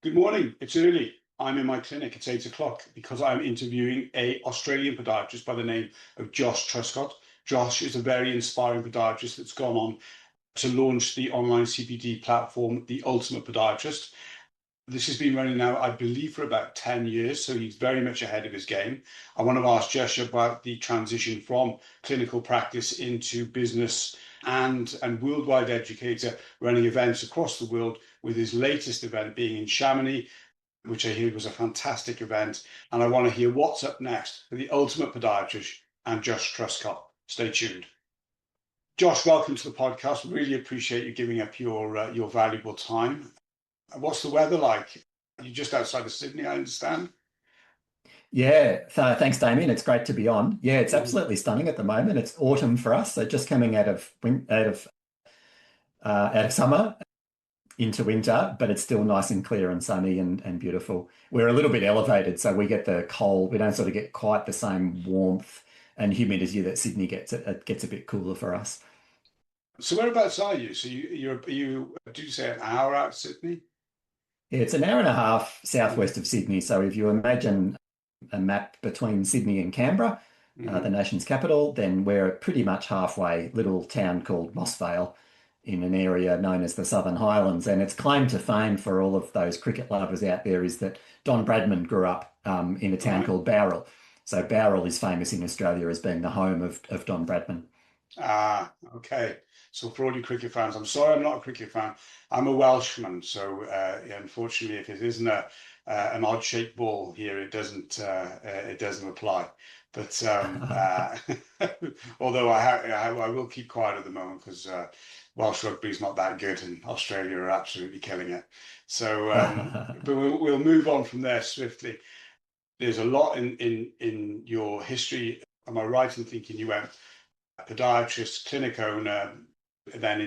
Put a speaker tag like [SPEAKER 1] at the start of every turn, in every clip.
[SPEAKER 1] Good morning. It's early. I'm in my clinic. It's 8 o'clock because I'm interviewing a Australian podiatrist by the name of Josh Truscott. Josh is a very inspiring podiatrist that's gone on to launch the online CPD platform, The Ultimate Podiatrist. This has been running now, I believe, for about 10 years, so he's very much ahead of his game. I want to ask Josh about the transition from clinical practice into business and worldwide educator, running events across the world, with his latest event being in Chamonix, which I hear was a fantastic event. And I want to hear what's up next for the Ultimate Podiatrist and Josh Truscott. Stay tuned. Josh, welcome to the podcast. Really appreciate you giving up your valuable time. What's the weather like? You're just outside of Sydney, I understand.
[SPEAKER 2] Yeah, thanks, Damian. It's great to be on. Yeah, it's absolutely stunning at the moment. It's autumn for us, so just coming out of summer into winter, but it's still nice and clear and sunny and beautiful. We're a little bit elevated, so we get the cold. We don't sort of get quite the same warmth and humidity that Sydney gets. It gets a bit cooler for us.
[SPEAKER 1] So whereabouts are you? So you did you say an hour out of Sydney?
[SPEAKER 2] Yeah, it's an hour and a half southwest of Sydney. So if you imagine a map between Sydney and Canberra, the nation's capital, then we're pretty much halfway, little town called Mossvale in an area known as the Southern Highlands. And its claim to fame for all of those cricket lovers out there is that Don Bradman grew up in a town called Bowral. So Bowral is famous in Australia as being the home of Don Bradman.
[SPEAKER 1] Ah, okay. So for all you cricket fans, I'm sorry I'm not a cricket fan. I'm a Welshman, so unfortunately, if it isn't an odd-shaped ball here, it doesn't apply. But although I will keep quiet at the moment because Welsh rugby is not that good, and Australia are absolutely killing it. So, but we'll move on from there swiftly. There's a lot in your history. Am I right in thinking you went podiatrist, clinic owner, then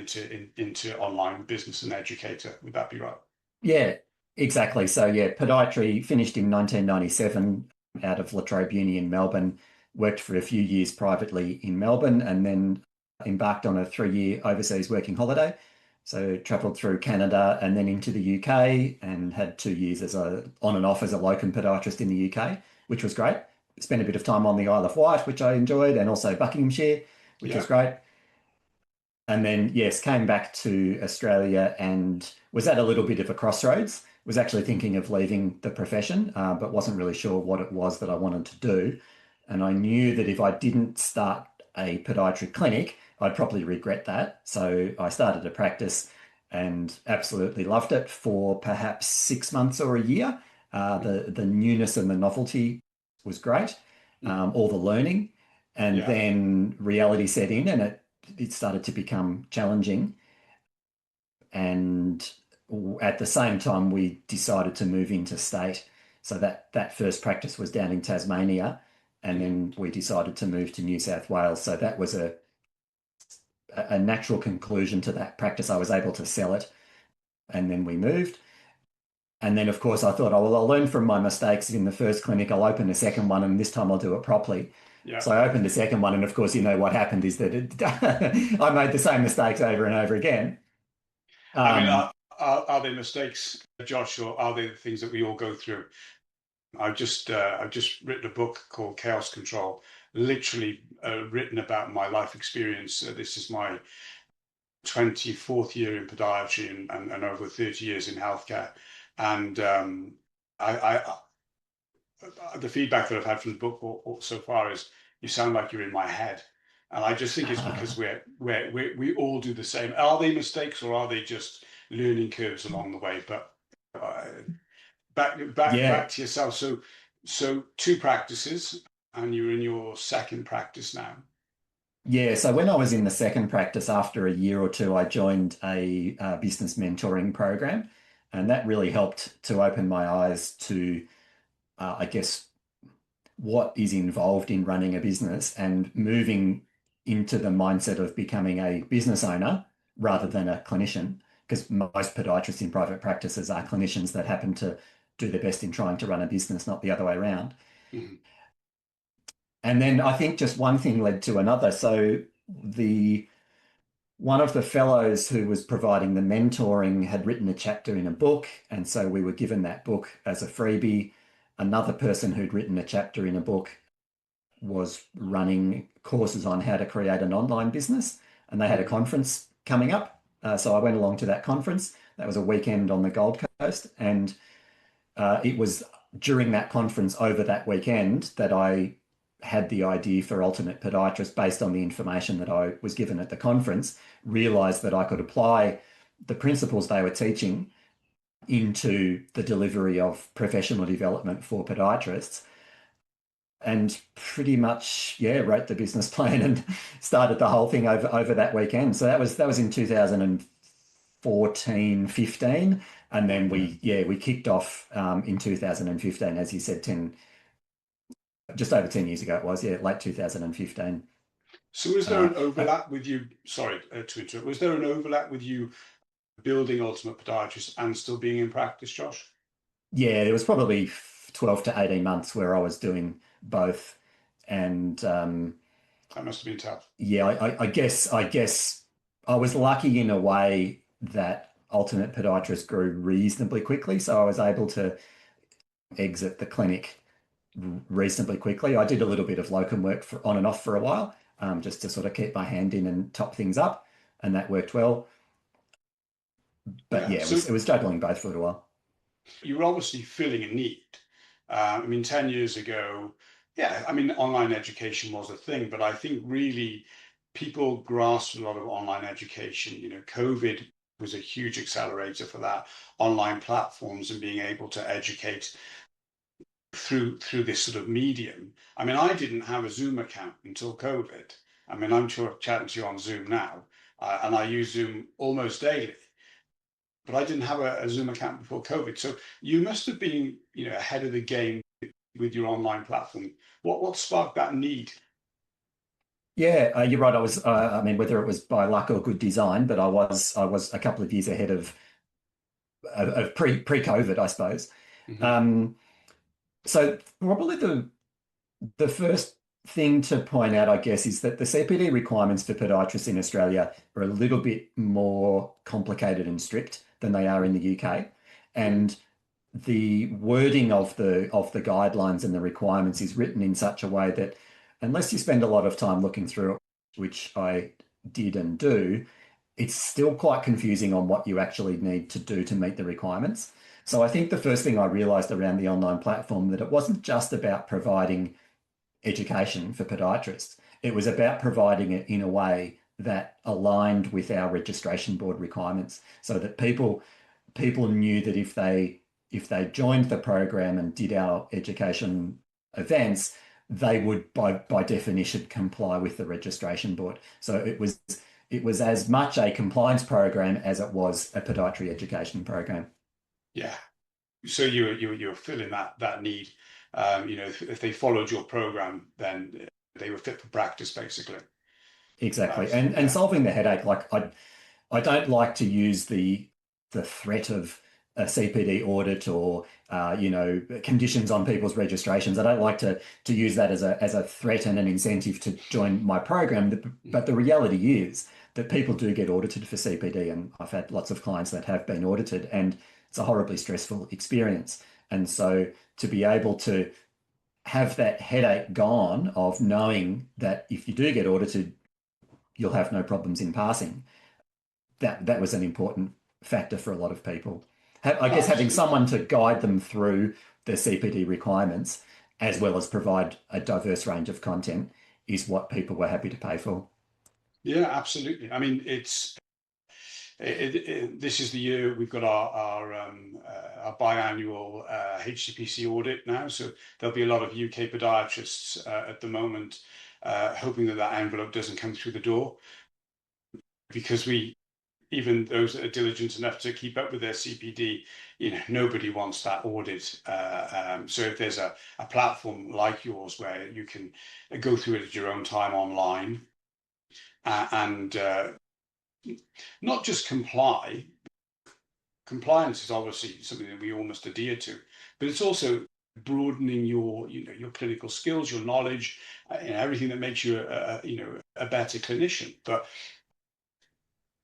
[SPEAKER 1] into online business and educator? Would that be right?
[SPEAKER 2] Yeah, exactly. So yeah, podiatry finished in 1997 out of La Trobe Uni in Melbourne, worked for a few years privately in Melbourne, and then embarked on a 3-year overseas working holiday. So traveled through Canada and then into the UK and had 2 years on and off as a locum podiatrist in the UK, which was great. Spent a bit of time on the Isle of Wight, which I enjoyed, and also Buckinghamshire, which was great. And then, yes, came back to Australia and was at a little bit of a crossroads. Was actually thinking of leaving the profession, but wasn't really sure what it was that I wanted to do. And I knew that if I didn't start a podiatry clinic, I'd probably regret that. So I started a practice and absolutely loved it for perhaps 6 months or a year. The newness and the novelty was great, all the learning. And then reality set in and it started to become challenging. And at the same time, we decided to move interstate. So that first practice was down in Tasmania, and then we decided to move to New South Wales. So that was a natural conclusion to that practice. I was able to sell it, and then we moved. And then, of course, I thought, oh, well, I'll learn from my mistakes in the first clinic. I'll open a second one, and this time I'll do it properly. Yeah. So I opened the second one, and of course, you know what happened is that I made the same mistakes over and over again.
[SPEAKER 1] I mean, are they mistakes, Josh, or are they the things that we all go through? I've just written a book called Chaos Control, literally written about my life experience. This is my 24th year in podiatry and over 30 years in healthcare. And the feedback that I've had from the book so far is you sound like you're in my head. And I just think it's because we all do the same. Are they mistakes or are they just learning curves along the way? But back to yourself. So 2 practices, and you're in your second practice now.
[SPEAKER 2] Yeah. So when I was in the second practice, after a year or 2, I joined a business mentoring program, and that really helped to open my eyes to, I guess, what is involved in running a business and moving into the mindset of becoming a business owner rather than a clinician, because most podiatrists in private practices are clinicians that happen to do their best in trying to run a business, not the other way around. And then I think just one thing led to another. So the one of the fellows who was providing the mentoring had written a chapter in a book, and so we were given that book as a freebie. Another person who'd written a chapter in a book was running courses on how to create an online business, and they had a conference coming up. So I went along to that conference. That was a weekend on the Gold Coast, and it was during that conference over that weekend that I had the idea for Ultimate Podiatrist based on the information that I was given at the conference, realized that I could apply the principles they were teaching into the delivery of professional development for podiatrists, and pretty much, yeah, wrote the business plan and started the whole thing over that weekend. So that was in 2014, 15. And then we kicked off in 2015, as you said, just over 10 years ago it was, late 2015.
[SPEAKER 1] So was there an overlap with you, sorry to interrupt, was there an overlap with you building Ultimate Podiatrist and still being in practice, Josh?
[SPEAKER 2] Yeah, there was probably 12 to 18 months where I was doing both. And
[SPEAKER 1] that must have been tough.
[SPEAKER 2] Yeah, I guess I was lucky in a way that Ultimate Podiatrist grew reasonably quickly. So I was able to exit the clinic reasonably quickly. I did a little bit of locum work on and off for a while, just to sort of keep my hand in and top things up, and that worked well. But it was juggling both for a little while.
[SPEAKER 1] You were obviously filling a need. I mean, 10 years ago, online education was a thing, but I think really people grasped a lot of online education. COVID was a huge accelerator for that, online platforms and being able to educate through this sort of medium. I mean, I didn't have a Zoom account until COVID. I mean, I'm chatting to you on Zoom now, and I use Zoom almost daily. But I didn't have a Zoom account before COVID. So you must have been, ahead of the game with your online platform. What sparked that need?
[SPEAKER 2] Yeah, you're right. I was, I mean, whether it was by luck or good design, but I was a couple of years ahead of pre-COVID, I suppose.
[SPEAKER 1] Mm-hmm.
[SPEAKER 2] So probably the first thing to point out, I guess, is that the CPD requirements for podiatrists in Australia are a little bit more complicated and strict than they are in the UK. And the wording of the guidelines and the requirements is written in such a way that unless you spend a lot of time looking through it, which I did and do, it's still quite confusing on what you actually need to do to meet the requirements. So I think the first thing I realized around the online platform that it wasn't just about providing education for podiatrists. It was about providing it in a way that aligned with our registration board requirements, so that people knew that if they joined the program and did our education events, they would by definition comply with the registration board. So it was as much a compliance program as it was a podiatry education program.
[SPEAKER 1] Yeah. So you're filling that need. If they followed your program, then they were fit for practice, basically.
[SPEAKER 2] Exactly. And solving the headache, like I don't like to use the threat of a CPD audit or conditions on people's registrations. I don't like to use that as a threat and an incentive to join my program. But the reality is that people do get audited for CPD, and I've had lots of clients that have been audited, and it's a horribly stressful experience. And so to be able to have that headache gone of knowing that if you do get audited, you'll have no problems in passing, that was an important factor for a lot of people. I guess having someone to guide them through the CPD requirements, as well as provide a diverse range of content, is what people were happy to pay for.
[SPEAKER 1] Yeah, absolutely. I mean, this is the year we've got our biannual HCPC audit now, so there'll be a lot of UK podiatrists at the moment hoping that envelope doesn't come through the door, because even those that are diligent enough to keep up with their CPD, nobody wants that audit. So if there's a platform like yours where you can go through it at your own time online and not just comply. Compliance is obviously something that we all must adhere to, but it's also broadening your clinical skills, your knowledge, everything that makes you a better clinician. But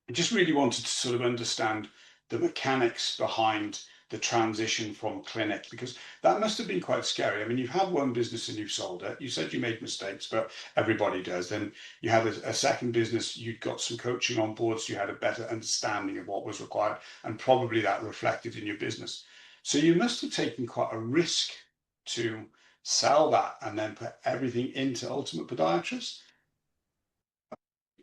[SPEAKER 1] I just really wanted to sort of understand the mechanics behind the transition from clinic, because that must have been quite scary. I mean, you've had one business and you've sold it. You said you made mistakes, but everybody does. Then you had a second business, you'd got some coaching on board, so you had a better understanding of what was required, and probably that reflected in your business. So you must have taken quite a risk to sell that and then put everything into Ultimate Podiatrist.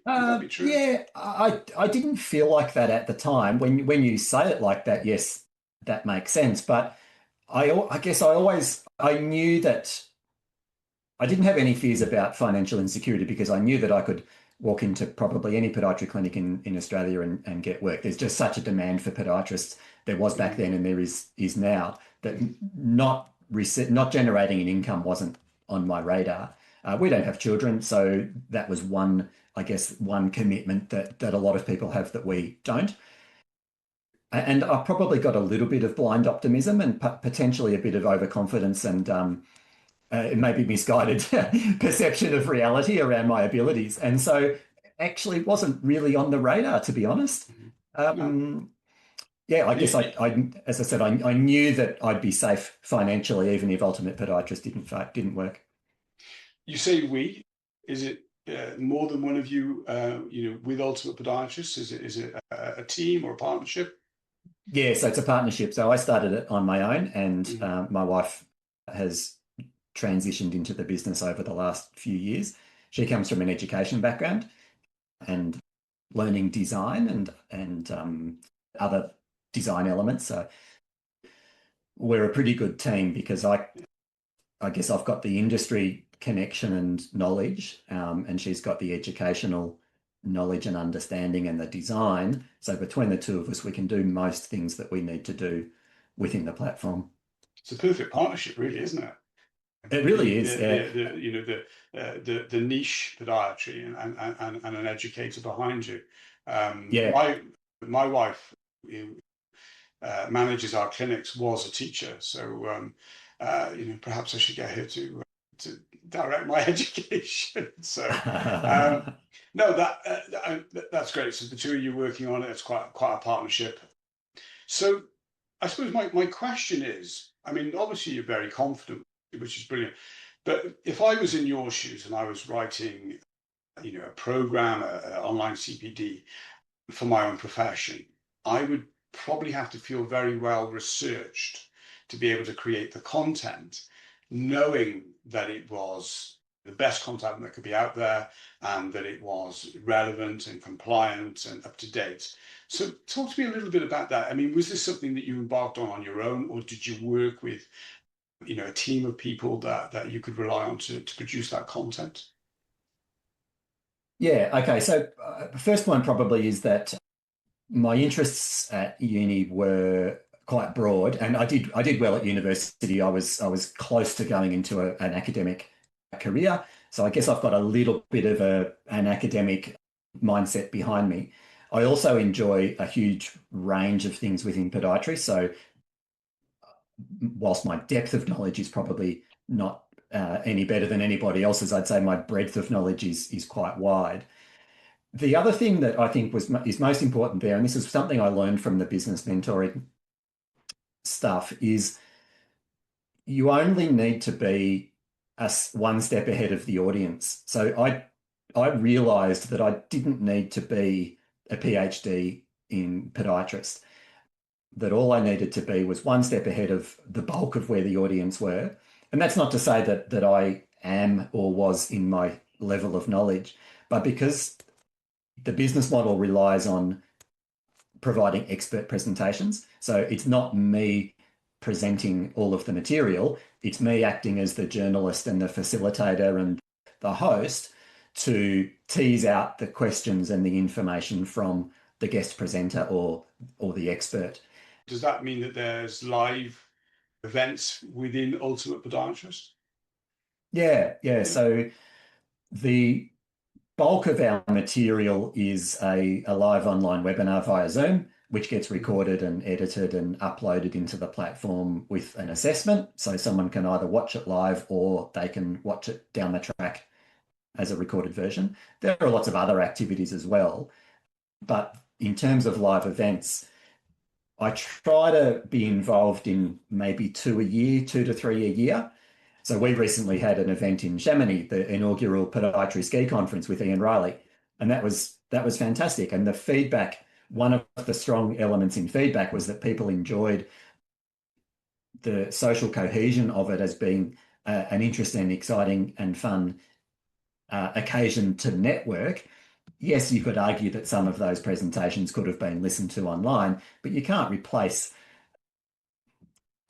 [SPEAKER 1] Would that be true?
[SPEAKER 2] Yeah, I didn't feel like that at the time. When you say it like that, yes, that makes sense. But I guess I knew that I didn't have any fears about financial insecurity because I knew that I could walk into probably any podiatry clinic in Australia and get work. There's just such a demand for podiatrists. There was back then and there is now, that not generating an income wasn't on my radar. We don't have children, so that was one commitment that a lot of people have that we don't. And I probably got a little bit of blind optimism and potentially a bit of overconfidence and it may be misguided perception of reality around my abilities. And so actually wasn't really on the radar, to be honest.
[SPEAKER 1] No.
[SPEAKER 2] Yeah, I guess as I said, I knew that I'd be safe financially, even if Ultimate Podiatrist didn't work.
[SPEAKER 1] You say we. Is it more than one of you, with Ultimate Podiatrist? Is it a team or a partnership?
[SPEAKER 2] Yeah, so it's a partnership. So I started it on my own, and my wife has transitioned into the business over the last few years. She comes from an education background and learning design and other design elements. So we're a pretty good team because I guess I've got the industry connection and knowledge, and she's got the educational knowledge and understanding and the design. So between the two of us, we can do most things that we need to do within the platform.
[SPEAKER 1] It's a perfect partnership, really, isn't it?
[SPEAKER 2] It really is.
[SPEAKER 1] The niche podiatry and an educator behind you.
[SPEAKER 2] Yeah.
[SPEAKER 1] My wife, who manages our clinics, was a teacher, so perhaps I should get her to direct my education. So no, that's great. So the two of you working on it, it's quite a partnership. So I suppose my question is, I mean, obviously you're very confident, which is brilliant. But if I was in your shoes and I was writing, a program, an online CPD for my own profession, I would probably have to feel very well researched to be able to create the content, knowing that it was the best content that could be out there and that it was relevant and compliant and up to date. So talk to me a little bit about that. I mean, was this something that you embarked on your own, or did you work with, a team of people that you could rely on to produce that content?
[SPEAKER 2] Yeah. Okay. So the first point probably is that my interests at uni were quite broad, and I did well at university. I was close to going into an academic career, so I guess I've got a little bit of an academic mindset behind me. I also enjoy a huge range of things within podiatry. So whilst my depth of knowledge is probably not any better than anybody else's, I'd say my breadth of knowledge is quite wide. The other thing that I think is most important there, and this is something I learned from the business mentoring stuff, is you only need to be one step ahead of the audience. So I realized that I didn't need to be a PhD in podiatrist, that all I needed to be was one step ahead of the bulk of where the audience were. And that's not to say that I am or was in my level of knowledge, but because the business model relies on providing expert presentations. So it's not me presenting all of the material. It's me acting as the journalist and the facilitator and the host to tease out the questions and the information from the guest presenter or the expert.
[SPEAKER 1] Does that mean that there's live events within Ultimate Podiatrist?
[SPEAKER 2] Yeah. So the bulk of our material is a live online webinar via Zoom, which gets recorded and edited and uploaded into the platform with an assessment. So someone can either watch it live or they can watch it down the track as a recorded version. There are lots of other activities as well, but in terms of live events, I try to be involved in maybe 2 to 3 a year. So we recently had an event in Chamonix, the inaugural Podiatry Ski Conference with Ian Riley, and that was fantastic. And the feedback, one of the strong elements in feedback was that people enjoyed the social cohesion of it as being an interesting, exciting, and fun occasion to network. Yes, you could argue that some of those presentations could have been listened to online, but you can't replace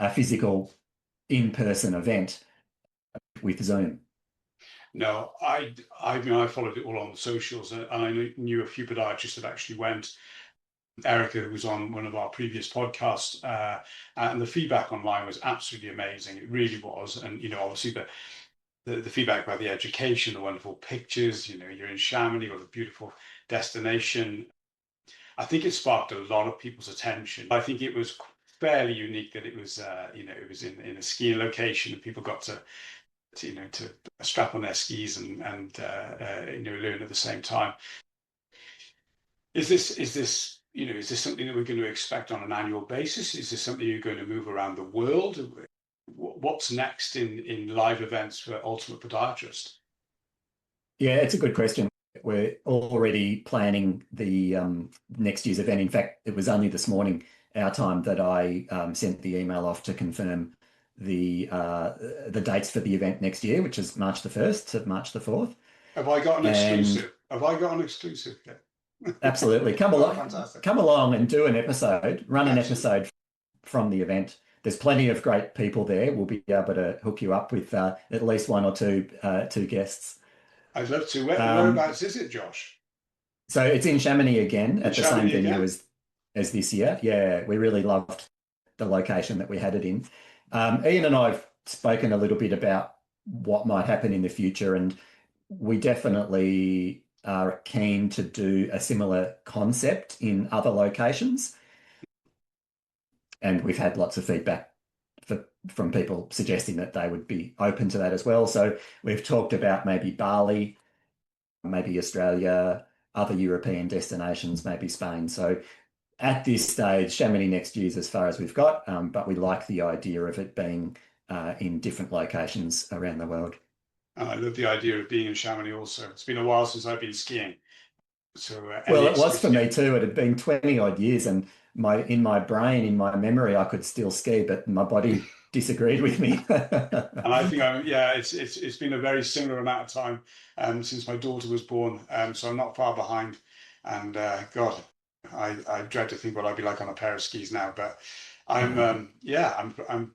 [SPEAKER 2] a physical in-person event with Zoom.
[SPEAKER 1] No, I mean, I followed it all on the socials, and I knew a few podiatrists that actually went. Erica, who was on one of our previous podcasts, and the feedback online was absolutely amazing. It really was. And, obviously the feedback about the education, the wonderful pictures, you're in Chamonix, what a beautiful destination. I think it sparked a lot of people's attention. I think it was fairly unique that it was, it was in a skiing location, and people got to strap on their skis and learn at the same time. Is this something that we're going to expect on an annual basis? Is this something you're going to move around the world? What's next in live events for Ultimate Podiatrist?
[SPEAKER 2] Yeah, it's a good question. We're already planning the next year's event. In fact, it was only this morning, our time, that I sent the email off to confirm the dates for the event next year, which is March the 1st to March the 4th.
[SPEAKER 1] Have I got an exclusive? Have I got an exclusive? Yeah.
[SPEAKER 2] Absolutely. Come along and do an episode, run an episode from the event. There's plenty of great people there. We'll be able to hook you up with at least one or two guests.
[SPEAKER 1] I'd love to. Whereabouts is it, Josh?
[SPEAKER 2] So it's in Chamonix again, at the same venue as this year. Yeah, we really loved the location that we had it in. Ian and I have spoken a little bit about what might happen in the future, and we definitely are keen to do a similar concept in other locations. And we've had lots of feedback from people suggesting that they would be open to that as well. So we've talked about maybe Bali, maybe Australia, other European destinations, maybe Spain. So at this stage, Chamonix next year is as far as we've got, but we like the idea of it being in different locations around the world.
[SPEAKER 1] And I love the idea of being in Chamonix also. It's been a while since I've been skiing. So,
[SPEAKER 2] well, it was for me too. It had been 20 odd years, and in my brain, in my memory, I could still ski, but my body disagreed with me.
[SPEAKER 1] And I think it's been a very similar amount of time since my daughter was born. So I'm not far behind. And God, I dread to think what I'd be like on a pair of skis now. But I'm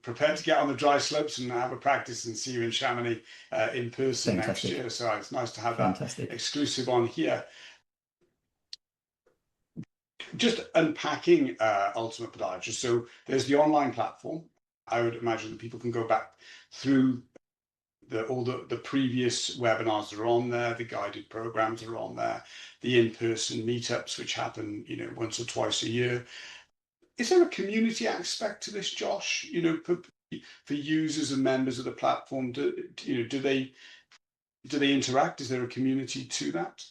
[SPEAKER 1] prepared to get on the dry slopes and have a practice and see you in Chamonix in person next year. So it's nice to have that exclusive on here. Just unpacking Ultimate Podiatrist. So there's the online platform. I would imagine that people can go back through all the previous webinars that are on there, the guided programs are on there, the in-person meetups, which happen, once or twice a year. Is there a community aspect to this, Josh? For users and members of the platform, do they interact? Is there a community to that?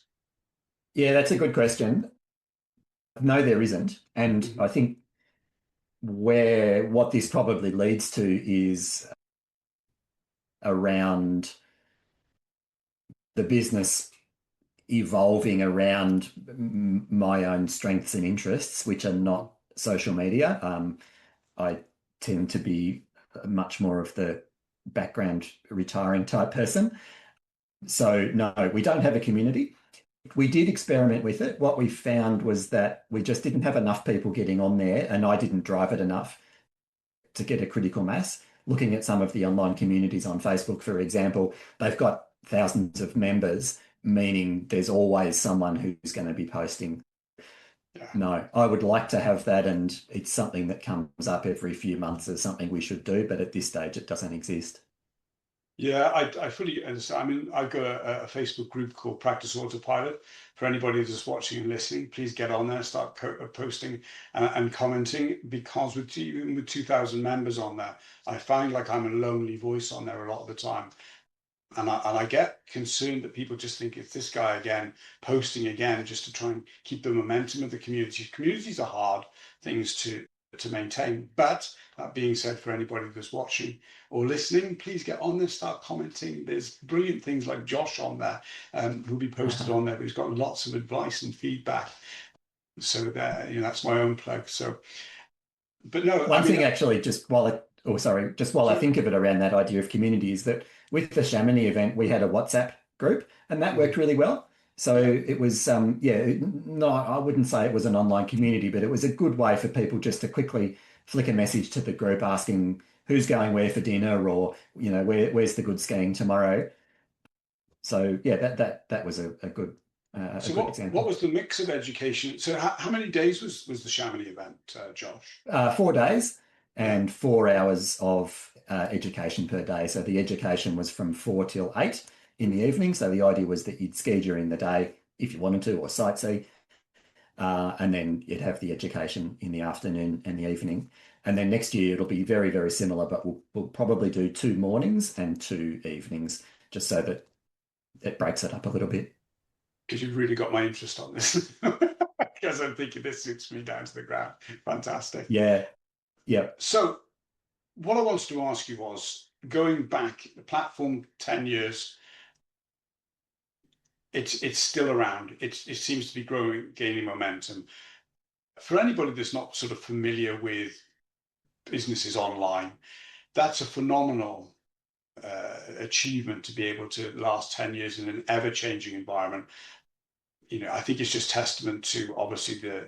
[SPEAKER 2] Yeah, that's a good question. No, there isn't. And I think what this probably leads to is around the business evolving around my own strengths and interests, which are not social media. I tend to be much more of the background retiring type person. So no, we don't have a community. We did experiment with it. What we found was that we just didn't have enough people getting on there, and I didn't drive it enough to get a critical mass. Looking at some of the online communities on Facebook, for example, they've got thousands of members, meaning there's always someone who's going to be posting. Yeah. No, I would like to have that, and it's something that comes up every few months as something we should do, but at this stage it doesn't exist.
[SPEAKER 1] Yeah, I fully understand. I mean, I've got a Facebook group called Practice Autopilot. For anybody that's watching and listening, please get on there, start posting and commenting, because even with 2,000 members on there, I find like I'm a lonely voice on there a lot of the time. And I get concerned that people just think it's this guy again, posting again, just to try and keep the momentum of the community. Communities are hard things to maintain. But that being said, for anybody that's watching or listening, please get on there, start commenting. There's brilliant things like Josh on there, who'll be posted on there. He's got lots of advice and feedback. So there, that's my own plug. So, but no,
[SPEAKER 2] One thing actually, just while I think of it around that idea of community, is that with the Chamonix event, we had a WhatsApp group and that worked really well. So it was, no, I wouldn't say it was an online community, but it was a good way for people just to quickly flick a message to the group asking who's going where for dinner, or, where's the good skiing tomorrow. So yeah, that was a good
[SPEAKER 1] So
[SPEAKER 2] good example.
[SPEAKER 1] what was the mix of education? So how many days was the Chamonix event, Josh?
[SPEAKER 2] 4 days and 4 hours of education per day. So the education was from 4 till 8 in the evening. So the idea was that you'd ski during the day if you wanted to, or sightsee, and then you'd have the education in the afternoon and the evening. And then next year it'll be very, very similar, but we'll probably do 2 mornings and 2 evenings, just so that it breaks it up a little bit.
[SPEAKER 1] Because you've really got my interest on this. Because I'm thinking this suits me down to the ground. Fantastic.
[SPEAKER 2] Yeah.
[SPEAKER 1] So what I wanted to ask you was, going back, the platform 10 years, it's still around. It seems to be growing, gaining momentum. For anybody that's not sort of familiar with businesses online, that's a phenomenal achievement to be able to last 10 years in an ever-changing environment. I think it's just testament to obviously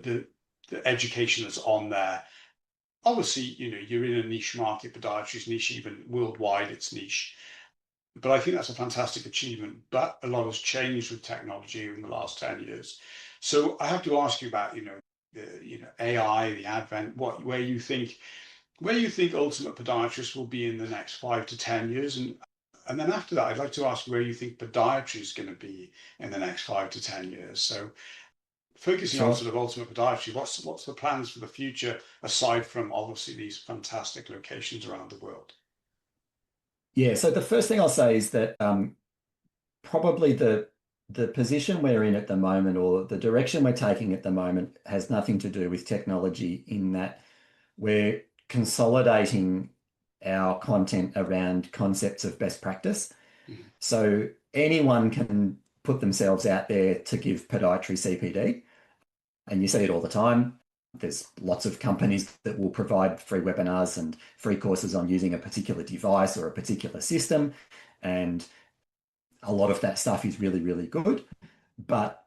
[SPEAKER 1] the education that's on there. Obviously, you're in a niche market, podiatry's niche, even worldwide it's niche. But I think that's a fantastic achievement. But a lot has changed with technology in the last 10 years. So I have to ask you about, AI, the advent, where you think ultimate podiatrists will be in the next 5 to 10 years, and then after that, I'd like to ask where you think podiatry is going to be in the next 5 to 10 years. So focusing on sort of ultimate podiatry, what's the plans for the future, aside from obviously these fantastic locations around the world?
[SPEAKER 2] Yeah, so the first thing I'll say is that probably the position we're in at the moment, or the direction we're taking at the moment, has nothing to do with technology, in that we're consolidating our content around concepts of best practice. So anyone can put themselves out there to give podiatry CPD, and you see it all the time. There's lots of companies that will provide free webinars and free courses on using a particular device or a particular system, and a lot of that stuff is really, really good. But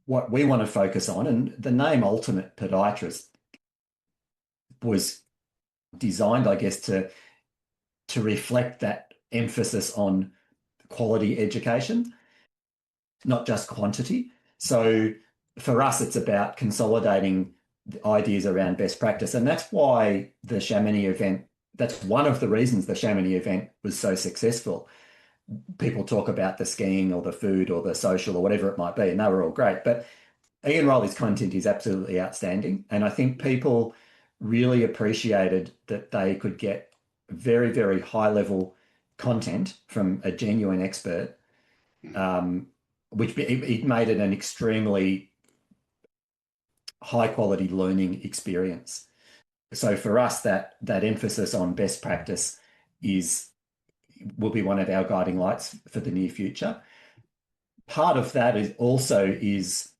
[SPEAKER 2] what we want to focus on, and the name Ultimate Podiatrist was designed, I guess, to reflect that emphasis on quality education, not just quantity. So for us, it's about consolidating the ideas around best practice. And that's why the Chamonix event, that's one of the reasons the Chamonix event was so successful. People talk about the skiing or the food or the social or whatever it might be, and they were all great. But Ian Riley's content is absolutely outstanding. And I think people really appreciated that they could get very, very high level content from a genuine expert, which it made it an extremely high quality learning experience. So for us, that emphasis on best practice will be one of our guiding lights for the near future. Part of that is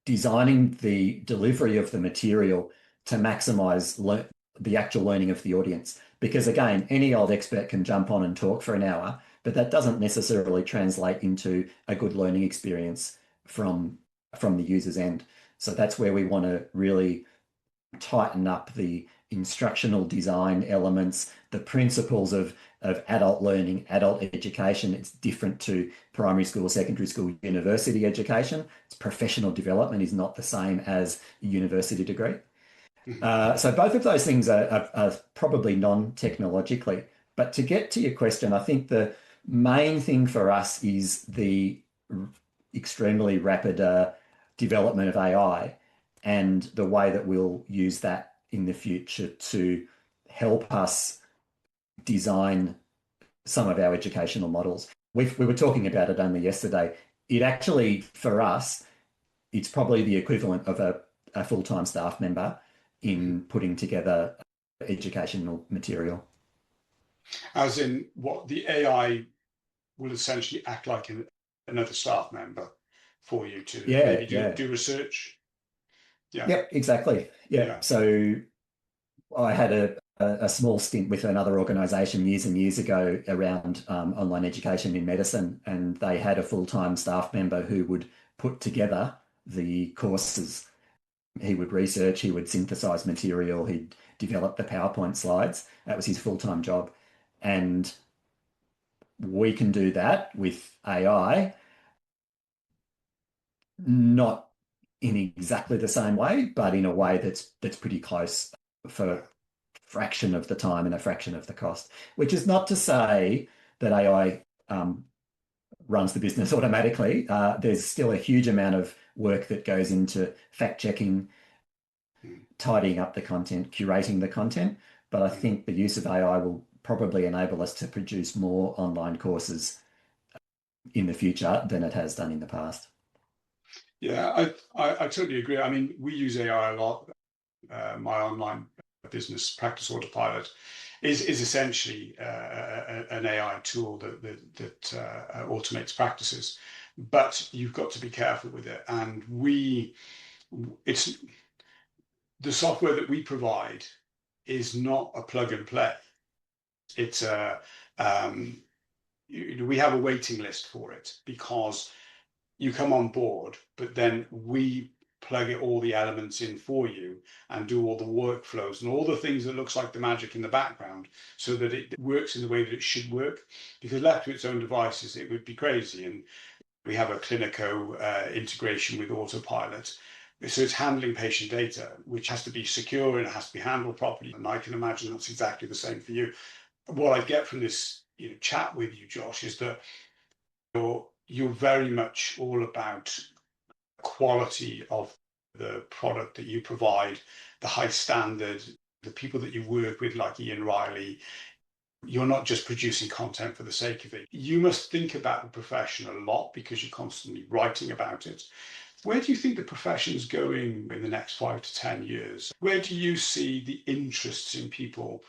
[SPEAKER 2] designing the delivery of the material to maximize the actual learning of the audience. Because again, any old expert can jump on and talk for an hour, but that doesn't necessarily translate into a good learning experience from the user's end. So that's where we want to really tighten up the instructional design elements, the principles of adult learning, adult education. It's different to primary school, secondary school, university education. It's professional development is not the same as a university degree. So both of those things are probably non-technologically. But to get to your question, I think the main thing for us is the extremely rapid development of AI, and the way that we'll use that in the future to help us design some of our educational models. We were talking about it only yesterday. It actually, for us, it's probably the equivalent of a full-time staff member in putting together educational material.
[SPEAKER 1] As in, what the AI will essentially act like another staff member for you to maybe do research. Yeah.
[SPEAKER 2] Yep, exactly. Yeah. So I had a small stint with another organisation years and years ago around online education in medicine, and they had a full-time staff member who would put together the courses. He would research, he would synthesize material, he'd develop the PowerPoint slides. That was his full-time job. And we can do that with AI, not in exactly the same way, but in a way that's pretty close for a fraction of the time and a fraction of the cost, which is not to say that AI runs the business automatically. There's still a huge amount of work that goes into fact-checking, tidying up the content, curating the content. But I think the use of AI will probably enable us to produce more online courses in the future than it has done in the past.
[SPEAKER 1] Yeah, I totally agree. I mean, we use AI a lot. My online business practice autopilot is essentially an AI tool that automates practices, but you've got to be careful with it. And it's the software that we provide is not a plug and play. It's we have a waiting list for it because you come on board, but then we plug all the elements in for you and do all the workflows and all the things that looks like the magic in the background so that it works in the way that it should work. Because left to its own devices, it would be crazy. And we have a Clinico integration with Autopilot. So it's handling patient data, which has to be secure and it has to be handled properly. And I can imagine that's exactly the same for you. What I get from this chat with you, Josh, is that you're very much all about quality of the product that you provide, the high standard, the people that you work with, like Ian Riley. You're not just producing content for the sake of it. You must think about the profession a lot because you're constantly writing about it. Where do you think the profession's going in the next 5 to 10 years? Where do you see the interests in people?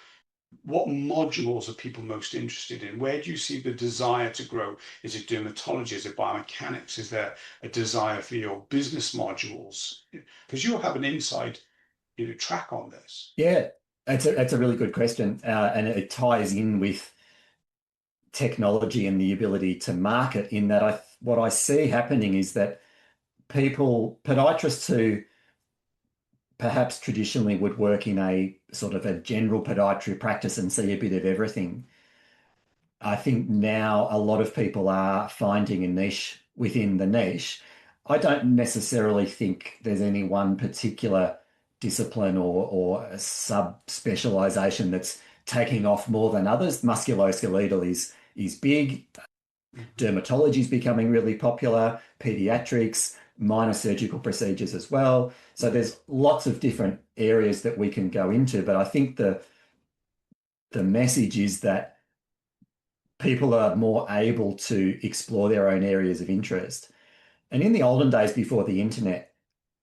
[SPEAKER 1] What modules are people most interested in? Where do you see the desire to grow? Is it dermatology? Is it biomechanics? Is there a desire for your business modules? Because you'll have an inside track on this.
[SPEAKER 2] Yeah, it's a really good question. And it ties in with technology and the ability to market in that what I see happening is that podiatrists who perhaps traditionally would work in a sort of a general podiatry practice and see a bit of everything. I think now a lot of people are finding a niche within the niche. I don't necessarily think there's any one particular discipline or a sub-specialization that's taking off more than others. Musculoskeletal is big. Dermatology is becoming really popular. Pediatrics, minor surgical procedures as well. So there's lots of different areas that we can go into, but I think the message is that people are more able to explore their own areas of interest. And in the olden days before the internet,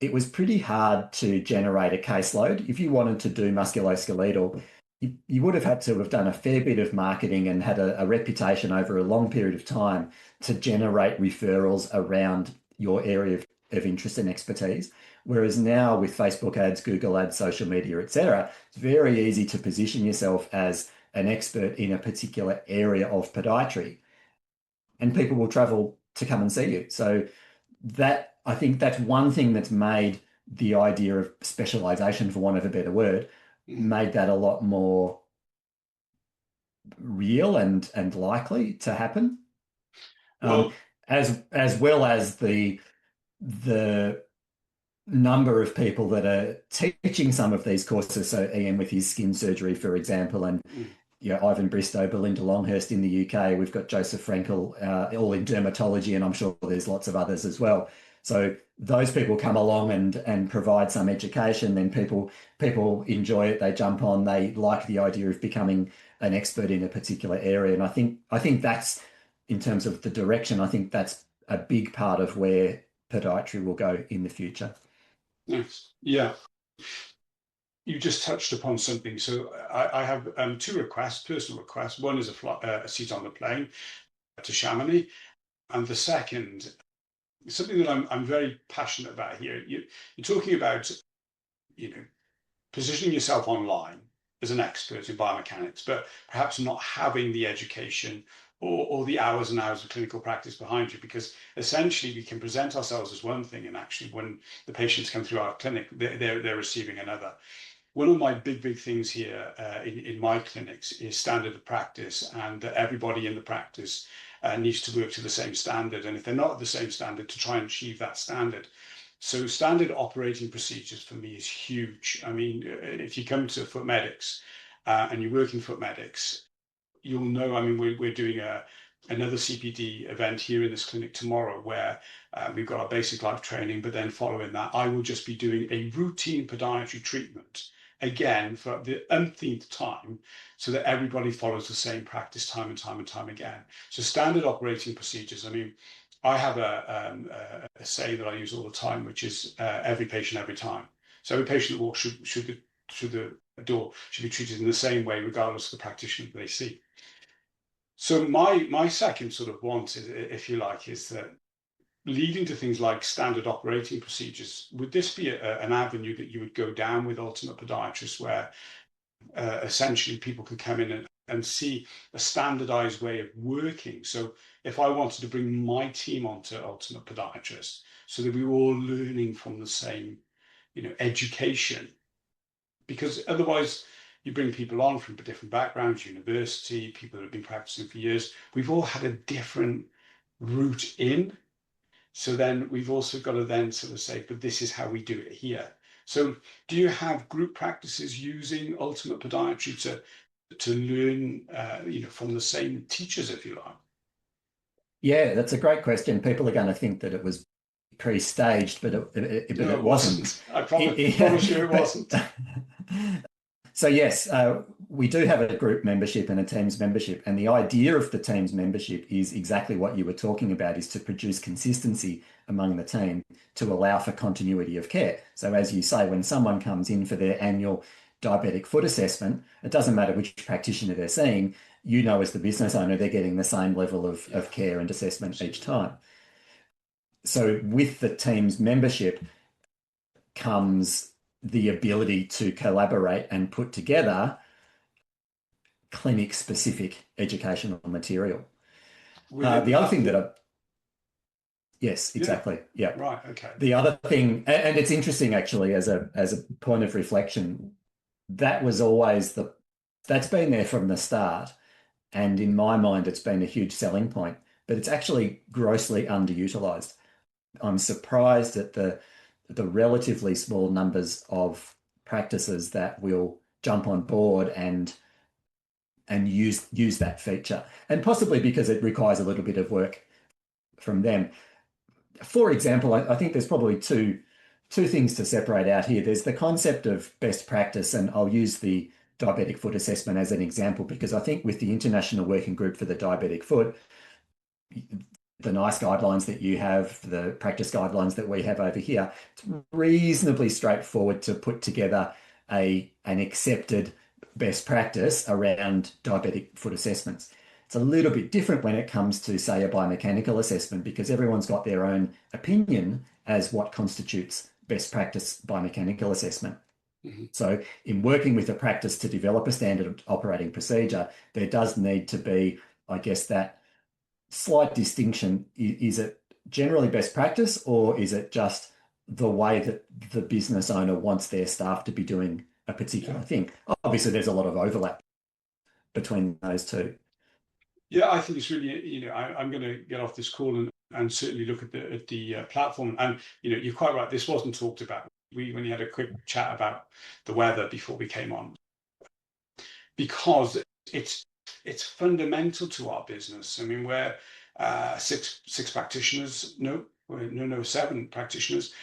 [SPEAKER 2] it was pretty hard to generate a caseload. If you wanted to do musculoskeletal, you would have had to have done a fair bit of marketing and had a reputation over a long period of time to generate referrals around your area of interest and expertise. Whereas now with Facebook ads, Google ads, social media, etc., it's very easy to position yourself as an expert in a particular area of podiatry, and people will travel to come and see you. So I think that's one thing that's made the idea of specialization, for want of a better word, made that a lot more real and likely to happen. Well, as well as the number of people that are teaching some of these courses. So Ian with his skin surgery, for example, and Ivan Bristow, Belinda Longhurst in the UK. We've got Joseph Frankel, all in dermatology, and I'm sure there's lots of others as well. So those people come along and provide some education, then people enjoy it, they jump on, they like the idea of becoming an expert in a particular area. And I think that's, in terms of the direction, I think that's a big part of where podiatry will go in the future.
[SPEAKER 1] Yes. Yeah. You just touched upon something. So I have two requests, personal requests. One is a seat on the plane to Chamonix, and the second, something that I'm very passionate about here. You're talking about, you know, positioning yourself online as an expert in biomechanics, but perhaps not having the education or the hours and hours of clinical practice behind you, because essentially we can present ourselves as one thing, and actually when the patients come through our clinic, they're receiving another. One of my big things here in my clinics is standard of practice, and that everybody in the practice needs to work to the same standard. And if they're not at the same standard, to try and achieve that standard. So standard operating procedures for me is huge. I mean, if you come to foot medics and you work in foot medics, you'll know, I mean, we're doing another CPD event here in this clinic tomorrow where we've got our basic life training, but then following that, I will just be doing a routine podiatry treatment again for the umpteenth time, so that everybody follows the same practice time and time again. So standard operating procedures, I mean, I have a say that I use all the time, which is every patient, every time. So every patient that walks through the door should be treated in the same way, regardless of the practitioner that they see. So my second sort of want, if you like, is that leading to things like standard operating procedures. Would this be an avenue that you would go down with Ultimate Podiatrist, where essentially people could come in and see a standardized way of working? So if I wanted to bring my team onto Ultimate Podiatrist, so that we were all learning from the same, education, because otherwise you bring people on from different backgrounds, university, people that have been practicing for years. We've all had a different route in. So then we've also got to then sort of say, but this is how we do it here. So do you have group practices using Ultimate Podiatry to learn, from the same teachers, if you like?
[SPEAKER 2] Yeah, that's a great question. People are going to think that it was pre-staged, but
[SPEAKER 1] No,
[SPEAKER 2] it wasn't.
[SPEAKER 1] I promise you it wasn't.
[SPEAKER 2] So yes, we do have a group membership and a Teams membership, and the idea of the Teams membership is exactly what you were talking about, is to produce consistency among the team to allow for continuity of care. So as you say, when someone comes in for their annual diabetic foot assessment, it doesn't matter which practitioner they're seeing, as the business owner, they're getting the same level of care and assessment each time. So with the Teams membership comes the ability to collaborate and put together clinic-specific educational material. The other thing yes, exactly. Yeah.
[SPEAKER 1] Right. Okay.
[SPEAKER 2] The other thing, and it's interesting actually, as a point of reflection, that's been there from the start. And in my mind, it's been a huge selling point, but it's actually grossly underutilized. I'm surprised at the relatively small numbers of practices that will jump on board and use that feature, and possibly because it requires a little bit of work from them. For example, I think there's probably two things to separate out here. There's the concept of best practice, and I'll use the diabetic foot assessment as an example, because I think with the International Working Group for the Diabetic Foot, the NICE guidelines that you have, the practice guidelines that we have over here, it's reasonably straightforward to put together an accepted best practice around diabetic foot assessments. It's a little bit different when it comes to, say, a biomechanical assessment, because everyone's got their own opinion as what constitutes best practice biomechanical assessment. Mm-hmm. So in working with a practice to develop a standard operating procedure, there does need to be, I guess, that slight distinction. Is it generally best practice, or is it just the way that the business owner wants their staff to be doing a particular thing? Obviously, there's a lot of overlap between those two.
[SPEAKER 1] Yeah, I think it's really, I'm going to get off this call and certainly look at the platform. And, you're quite right. This wasn't talked about. We only had a quick chat about the weather before we came on, because it's fundamental to our business. I mean, we're six practitioners. No, no, 7 practitioners.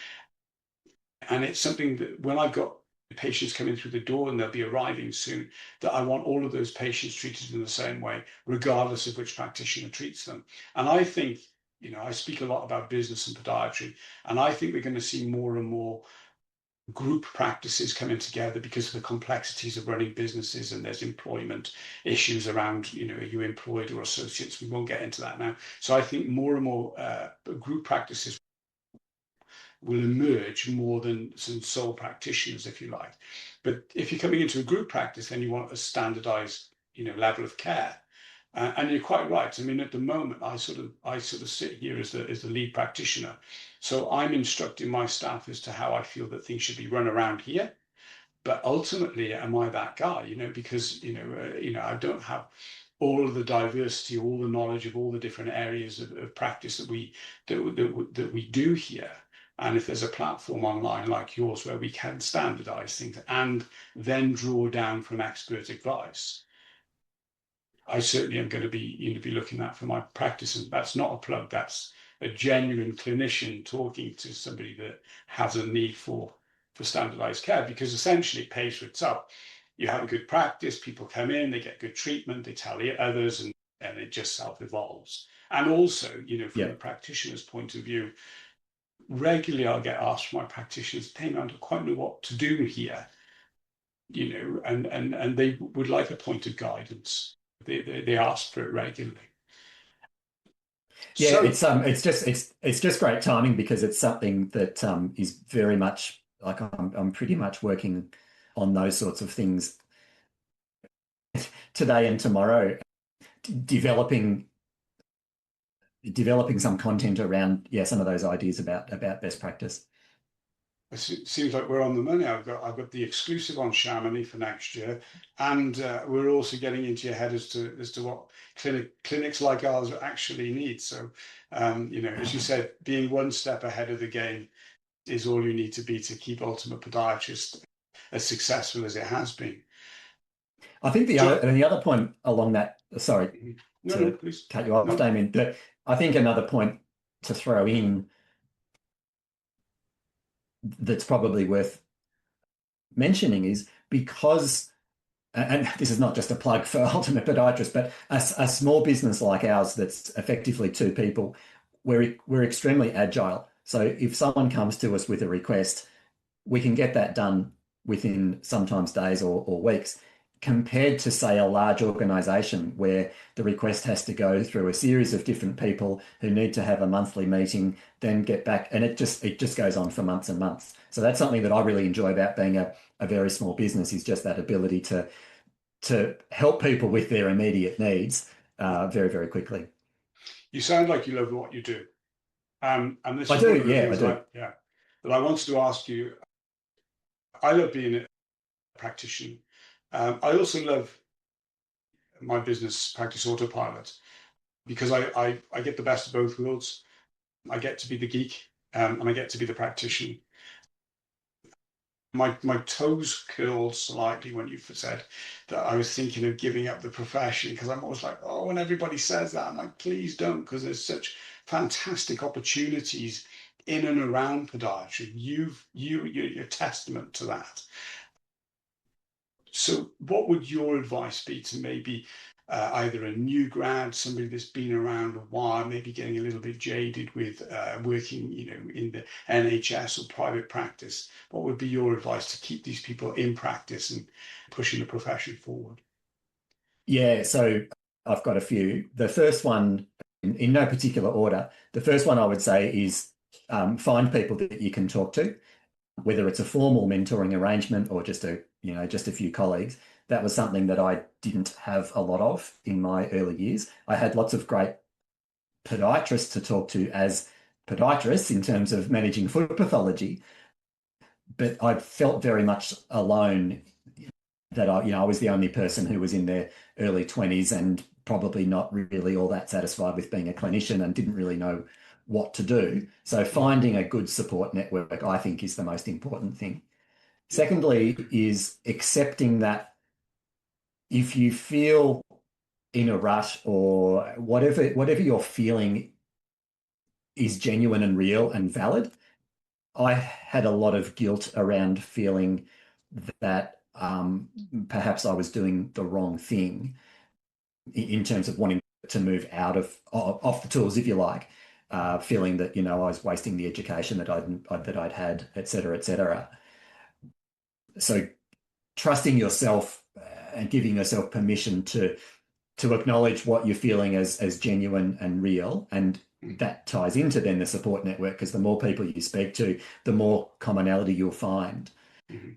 [SPEAKER 1] And it's something that when I've got patients coming through the door, and they'll be arriving soon, that I want all of those patients treated in the same way, regardless of which practitioner treats them. And I think, I speak a lot about business and podiatry, and I think we're going to see more and more group practices coming together because of the complexities of running businesses, and there's employment issues around, are you employed or associates? We won't get into that now. So I think more and more group practices will emerge more than some sole practitioners, if you like. But if you're coming into a group practice, then you want a standardized, level of care. And you're quite right. I mean, at the moment, I sort of sit here as the lead practitioner. So I'm instructing my staff as to how I feel that things should be run around here. But ultimately, am I that guy? Because I don't have all of the diversity, all the knowledge of all the different areas of practice that we do here. And if there's a platform online like yours where we can standardize things and then draw down from expert advice, I certainly am going to be looking at for my practice. And that's not a plug, that's a genuine clinician talking to somebody that has a need for standardized care, because essentially it pays for itself. You have a good practice, people come in, they get good treatment, they tell the others, and it just self-evolves. And also, from the practitioner's point of view, regularly I'll get asked from my practitioners, Damian, I don't quite know what to do here, and they would like a point of guidance. They ask for it regularly.
[SPEAKER 2] Yeah, so, it's just great timing, because it's something that is very much like I'm pretty much working on those sorts of things today and tomorrow, developing some content around some of those ideas about best practice.
[SPEAKER 1] It seems like we're on the money. I've got the exclusive on Chamonix for next year, and we're also getting into your head as to what clinics like ours actually need. So, as you said, being one step ahead of the game is all you need to be to keep Ultimate Podiatrist as successful as it has been.
[SPEAKER 2] I think the other point along that, sorry
[SPEAKER 1] no, please
[SPEAKER 2] cut you off, Damian, but I think another point to throw in that's probably worth mentioning is, because, and this is not just a plug for Ultimate Podiatrist, but a small business like ours that's effectively 2 people, we're extremely agile. So if someone comes to us with a request, we can get that done within sometimes days or weeks, compared to, say, a large organization where the request has to go through a series of different people who need to have a monthly meeting, then get back, and it just goes on for months and months. So that's something that I really enjoy about being a very small business, is just that ability to help people with their immediate needs very, very quickly.
[SPEAKER 1] You sound like you love what you do. And this
[SPEAKER 2] I
[SPEAKER 1] is
[SPEAKER 2] do,
[SPEAKER 1] one of the
[SPEAKER 2] yeah,
[SPEAKER 1] things
[SPEAKER 2] I do.
[SPEAKER 1] that I wanted to ask you. I love being a practitioner. I also love my business practice autopilot, because I get the best of both worlds. I get to be the geek, and I get to be the practitioner. My toes curled slightly when you said that I was thinking of giving up the profession, because I'm always like, oh, when everybody says that, I'm like, please don't, because there's such fantastic opportunities in and around podiatry. You're testament to that. So what would your advice be to maybe either a new grad, somebody that's been around a while, maybe getting a little bit jaded with working, in the NHS or private practice? What would be your advice to keep these people in practice and pushing the profession forward?
[SPEAKER 2] Yeah, so I've got a few. The first one, in no particular order, the first one I would say is find people that you can talk to, whether it's a formal mentoring arrangement or just a few colleagues. That was something that I didn't have a lot of in my early years. I had lots of great podiatrists to talk to as podiatrists in terms of managing foot pathology, but I felt very much alone, that I was the only person who was in their early 20s and probably not really all that satisfied with being a clinician and didn't really know what to do. So finding a good support network, I think, is the most important thing. Secondly, is accepting that if you feel in a rush or whatever you're feeling is genuine and real and valid. I had a lot of guilt around feeling that perhaps I was doing the wrong thing in terms of wanting to move out of off the tools, if you like, feeling that, I was wasting the education that I'd had, et cetera, et cetera. So trusting yourself and giving yourself permission to acknowledge what you're feeling as genuine and real. And that ties into then the support network, because the more people you speak to, the more commonality you'll find.
[SPEAKER 1] Mm-hmm.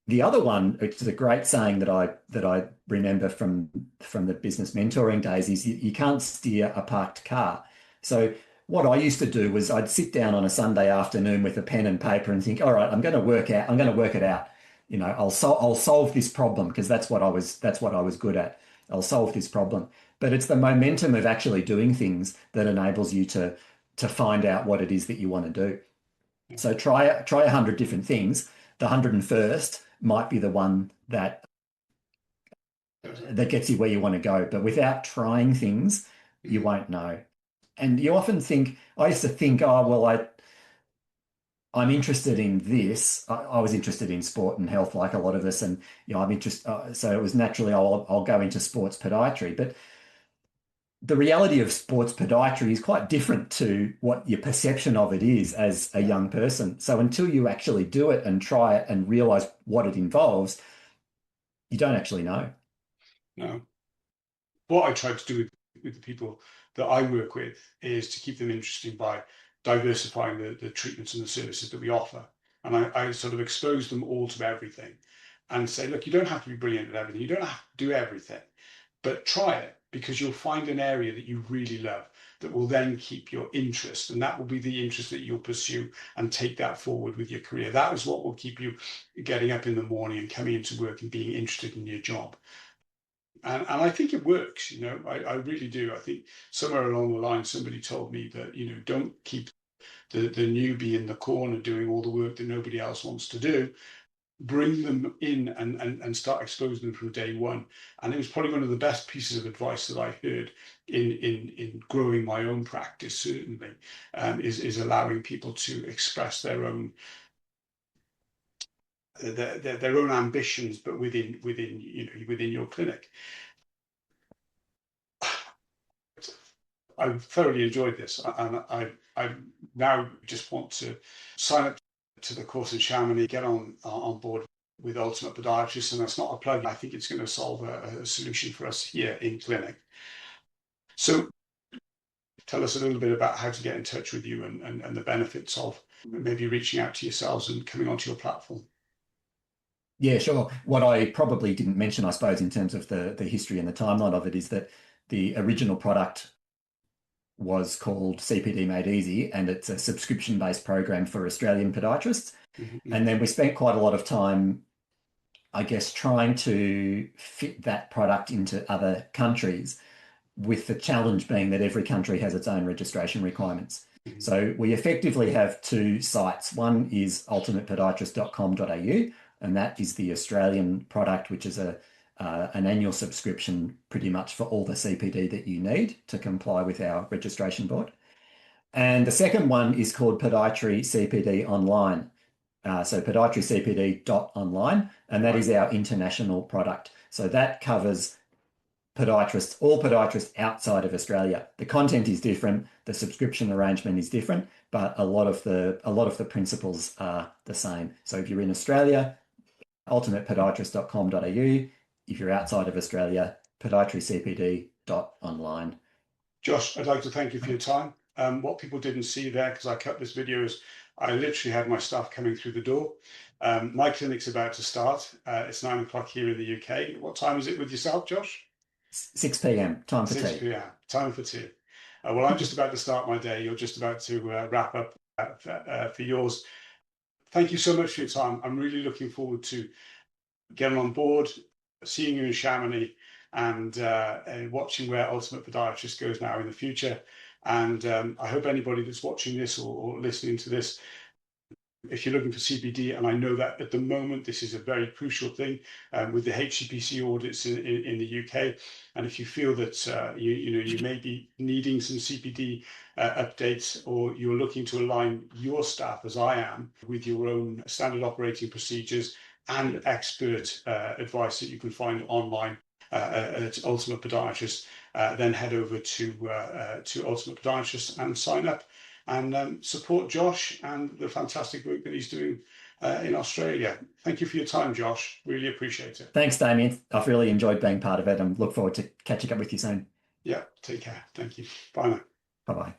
[SPEAKER 2] The other one, which is a great saying that I remember from the business mentoring days, is you can't steer a parked car. So what I used to do was I'd sit down on a Sunday afternoon with a pen and paper and think, all right, I'm going to work it out. I'll solve this problem, because that's what I was good at. I'll solve this problem. But it's the momentum of actually doing things that enables you to find out what it is that you want to do. So try 100 different things. The 101st might be the one that gets you where you want to go. But without trying things, you won't know. And you often think, I used to think, oh, well, I'm interested in this. I was interested in sport and health, like a lot of us, and I'm interested. So it was naturally, I'll go into sports podiatry. But the reality of sports podiatry is quite different to what your perception of it is as a young person. So until you actually do it and try it and realize what it involves, you don't actually know.
[SPEAKER 1] No. What I try to do with the people that I work with is to keep them interested by diversifying the treatments and the services that we offer. And I sort of expose them all to everything and say, look, you don't have to be brilliant at everything. You don't have to do everything, but try it, because you'll find an area that you really love that will then keep your interest, and that will be the interest that you'll pursue and take that forward with your career. That is what will keep you getting up in the morning and coming into work and being interested in your job. And I think it works, I really do. I think somewhere along the line, somebody told me that, don't keep the newbie in the corner doing all the work that nobody else wants to do. Bring them in and start exposing them from day one. And it was probably one of the best pieces of advice that I heard in growing my own practice, certainly, is allowing people to express their own ambitions, but within your clinic. I've thoroughly enjoyed this, and I now just want to sign up to the course in Chamonix, get on board with Ultimate Podiatrist, and that's not a plug. I think it's going to solve a solution for us here in clinic. So tell us a little bit about how to get in touch with you and the benefits of maybe reaching out to yourselves and coming onto your platform.
[SPEAKER 2] Yeah, sure. What I probably didn't mention, I suppose, in terms of the history and the timeline of it, is that the original product was called CPD Made Easy, and it's a subscription-based program for Australian podiatrists. Mm-hmm. And then we spent quite a lot of time, I guess, trying to fit that product into other countries, with the challenge being that every country has its own registration requirements. Mm-hmm. So we effectively have two sites. One is ultimatepodiatrist.com.au, and that is the Australian product, which is an annual subscription pretty much for all the CPD that you need to comply with our registration board. And the second one is called Podiatry CPD Online. So podiatrycpd.online, and that is our international product. So that covers all podiatrists outside of Australia. The content is different, the subscription arrangement is different, but a lot of the principles are the same. So if you're in Australia, ultimatepodiatrist.com.au. If you're outside of Australia, podiatrycpd.online.
[SPEAKER 1] Josh, I'd like to thank you for your time. What people didn't see there, because I cut this video, is I literally had my staff coming through the door. My clinic's about to start. It's 9 o'clock here in the UK. What time is it with yourself, Josh?
[SPEAKER 2] 6 p.m. Time for
[SPEAKER 1] 6
[SPEAKER 2] tea.
[SPEAKER 1] 6 p.m. Time for tea. Well, I'm just about to start my day. You're just about to wrap up for yours. Thank you so much for your time. I'm really looking forward to getting on board, seeing you in Chamonix, and watching where Ultimate Podiatrist goes now in the future. And I hope anybody that's watching this or listening to this if you're looking for CPD, and I know that at the moment this is a very crucial thing with the HCPC audits in the UK, and if you feel that you may be needing some CPD updates, or you're looking to align your staff, as I am, with your own standard operating procedures and expert advice that you can find online at Ultimate Podiatrist, then head over to Ultimate Podiatrist and sign up and support Josh and the fantastic work that he's doing in Australia. Thank you for your time, Josh. Really appreciate it.
[SPEAKER 2] Thanks, Damian. I've really enjoyed being part of it and look forward to catching up with you soon.
[SPEAKER 1] Yeah, take care. Thank you. Bye now.
[SPEAKER 2] Bye-bye.